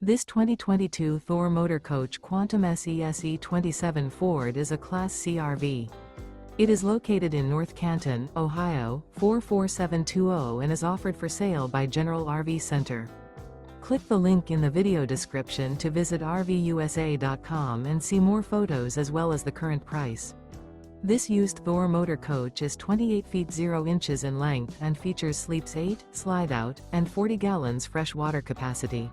This 2022 Thor Motor Coach Quantum SE 27 Ford is a Class C RV. It is located in North Canton, Ohio, 44720 and is offered for sale by General RV Center. Click the link in the video description to visit RVUSA.com and see more photos as well as the current price. This used Thor motor coach is 28 feet 0 inches in length and features sleeps 8, Slideout, and 40 gallons fresh water capacity.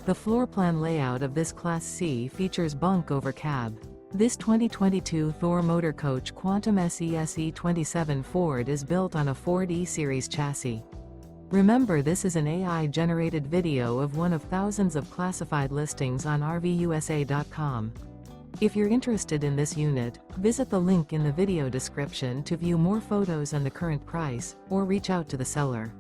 The floor plan layout of this Class C features bunk over cab. This 2022 Thor Motor Coach Quantum SE 27 Ford is built on a Ford E-Series chassis. Remember, this is an AI-generated video of one of thousands of classified listings on RVUSA.com. If you're interested in this unit, visit the link in the video description to view more photos and the current price, or reach out to the seller.